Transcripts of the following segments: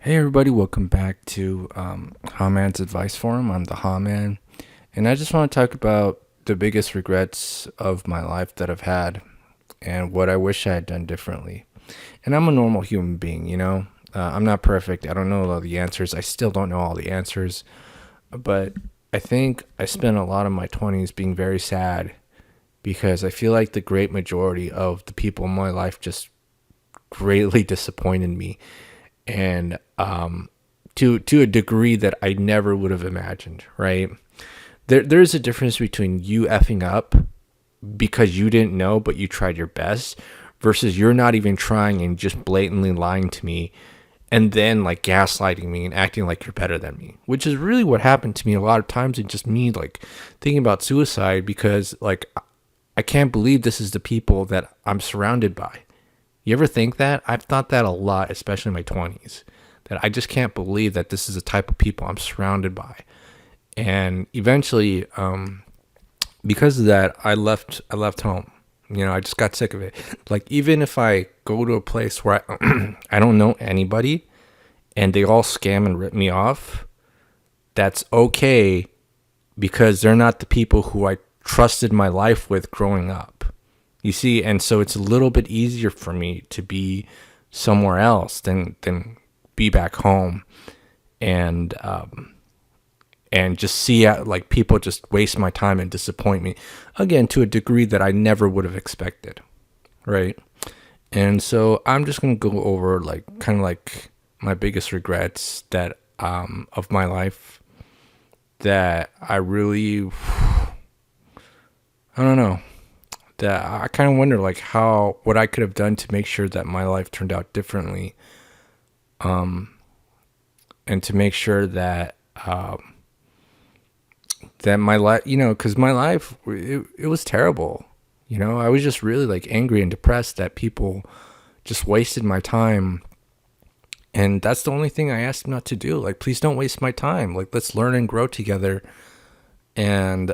Hey everybody, welcome back to Man's Advice Forum. I'm the Man, and I just want to talk about the biggest regrets of my life that I've had and what I wish I had done differently. And I'm a normal human being, you know? I'm not perfect. I don't know all the answers. I still don't know all the answers. But I think I spent a lot of my 20s being very sad because I feel like the great majority of the people in my life just greatly disappointed me. And to a degree that I never would have imagined, right? There's a difference between you effing up because you didn't know but you tried your best versus you're not even trying and just blatantly lying to me and then like gaslighting me and acting like you're better than me, which is really what happened to me a lot of times, and just me like thinking about suicide because like I can't believe this is the people that I'm surrounded by. You ever think that? I've thought that a lot, especially in my 20s, that I just can't believe that this is the type of people I'm surrounded by. And eventually, because of that, I left home. You know, I just got sick of it. Like, even if I go to a place where I don't know anybody and they all scam and rip me off, that's okay because they're not the people who I trusted my life with growing up. You see, and so it's a little bit easier for me to be somewhere else than be back home and just see like people just waste my time and disappoint me again to a degree that I never would have expected, right? And so I'm just gonna go over like kind of like my biggest regrets that of my life that I really I don't know, that I kind of wonder like how what I could have done to make sure that my life turned out differently, and to make sure that that my life, you know, because my life it was terrible. You know, I was just really like angry and depressed that people just wasted my time, and that's the only thing I asked them not to do. Like, please don't waste my time. Like, let's learn and grow together. And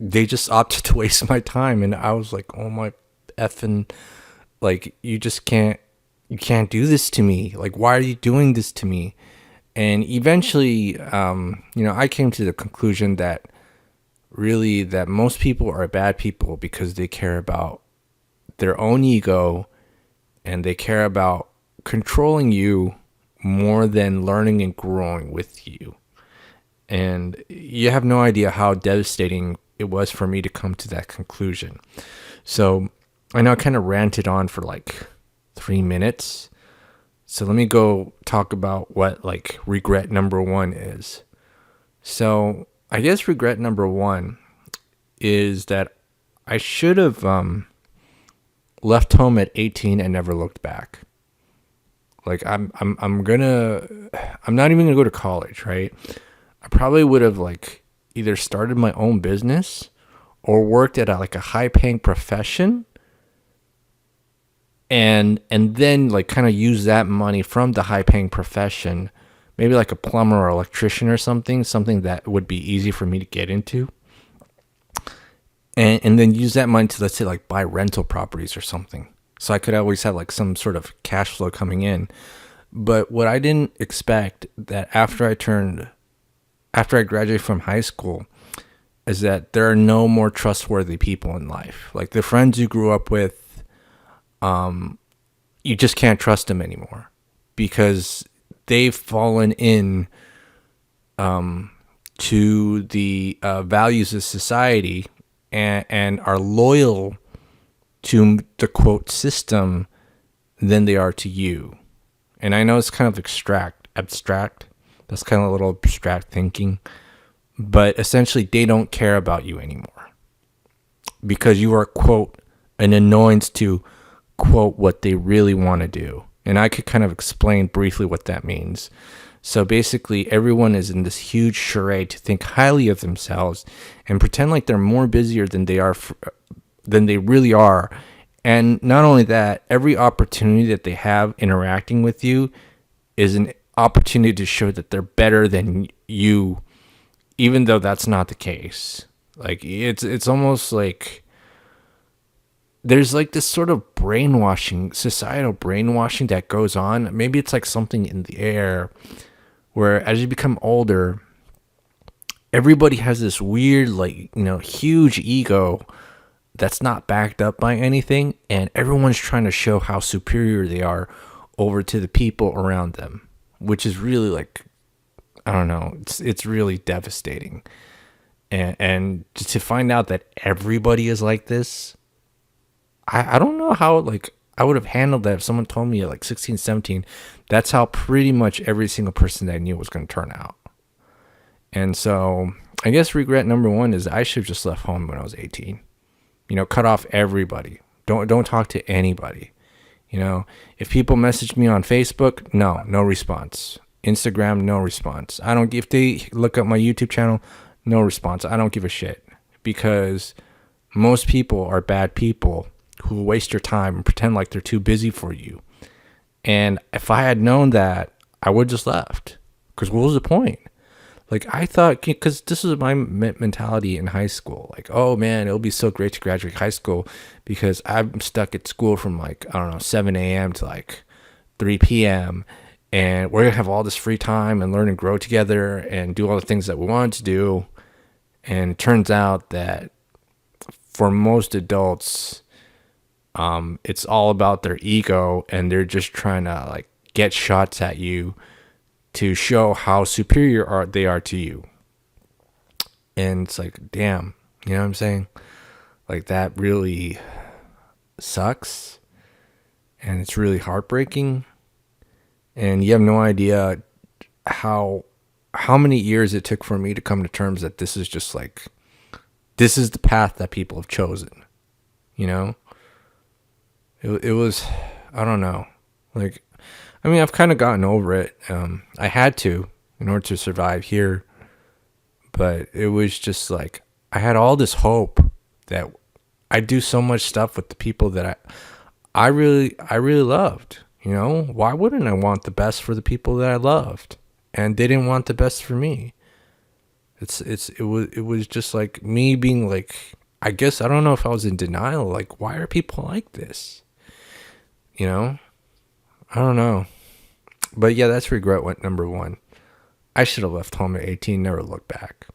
they just opted to waste my time, and I was like, oh my effing, like you can't do this to me. Like, why are you doing this to me? And eventually, you know, I came to the conclusion that really that most people are bad people because they care about their own ego and they care about controlling you more than learning and growing with you. And you have no idea how devastating it was for me to come to that conclusion. So I know I kind of ranted on for like 3 minutes. So let me go talk about what like regret number one is. So I guess regret number one is that I should have left home at 18 and never looked back. Like I'm not even gonna go to college, right? I probably would have like either started my own business or worked at like a high paying profession, and then like kind of use that money from the high paying profession, maybe like a plumber or electrician or something that would be easy for me to get into, and then use that money to, let's say, like buy rental properties or something, so I could always have like some sort of cash flow coming in. But what I didn't expect that after I graduated from high school is that there are no more trustworthy people in life. Like the friends you grew up with, you just can't trust them anymore because they've fallen in to the values of society, and are loyal to the quote system than they are to you. And I know it's kind of abstract. That's kind of a little abstract thinking, but essentially they don't care about you anymore because you are quote an annoyance to quote what they really want to do. And I could kind of explain briefly what that means. So basically, everyone is in this huge charade to think highly of themselves and pretend like they're more busier than than they really are. And not only that, every opportunity that they have interacting with you is an opportunity to show that they're better than you, even though that's not the case. Like it's almost like there's like this sort of brainwashing, societal brainwashing that goes on. Maybe it's like something in the air where as you become older, everybody has this weird, like, huge ego that's not backed up by anything, and everyone's trying to show how superior they are over to the people around them, which is really like, I don't know, it's really devastating. And to find out that everybody is like this, I don't know how, like, I would have handled that if someone told me at like 16, 17, that's how pretty much every single person that I knew was going to turn out. And so I guess regret number one is I should have just left home when I was 18. Cut off everybody. Don't talk to anybody. If people message me on Facebook, no response. Instagram, no response. I don't give, if they look up my YouTube channel, no response. I don't give a shit, because most people are bad people who waste your time and pretend like they're too busy for you. And if I had known that, I would just left, because what was the point? Like, I thought, because this was my mentality in high school. Like, oh man, it'll be so great to graduate high school because I'm stuck at school from like, I don't know, 7 a.m. to like 3 p.m. And we're going to have all this free time and learn and grow together and do all the things that we wanted to do. And it turns out that for most adults, it's all about their ego, and they're just trying to like get shots at you to show how superior they are to you. And it's like, damn, you know what I'm saying? Like, that really sucks, and it's really heartbreaking. And you have no idea how many years it took for me to come to terms that this is just like, this is the path that people have chosen. It was, I don't know, like, I mean, I've kind of gotten over it. I had to in order to survive here. But it was just like, I had all this hope that I'd do so much stuff with the people that I really loved. Why wouldn't I want the best for the people that I loved? And they didn't want the best for me. It was just like me being like, I guess, I don't know if I was in denial. Like, why are people like this? I don't know. But yeah, that's regret number one. I should have left home at 18, never looked back.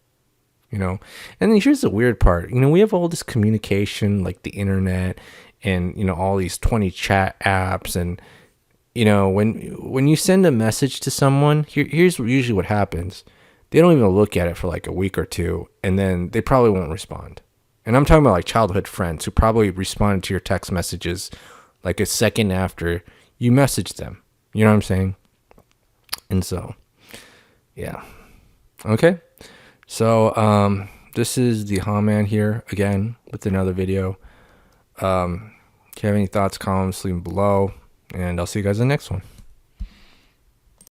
And then here's the weird part. We have all this communication, like the internet and, all these 20 chat apps. And, when you send a message to someone, here's usually what happens. They don't even look at it for like a week or two, and then they probably won't respond. And I'm talking about like childhood friends who probably responded to your text messages like a second after you messaged them. You know what I'm saying? And so, yeah. Okay. So, this is the Ha Man here again with another video. If you have any thoughts, comments, leave them below, and I'll see you guys in the next one.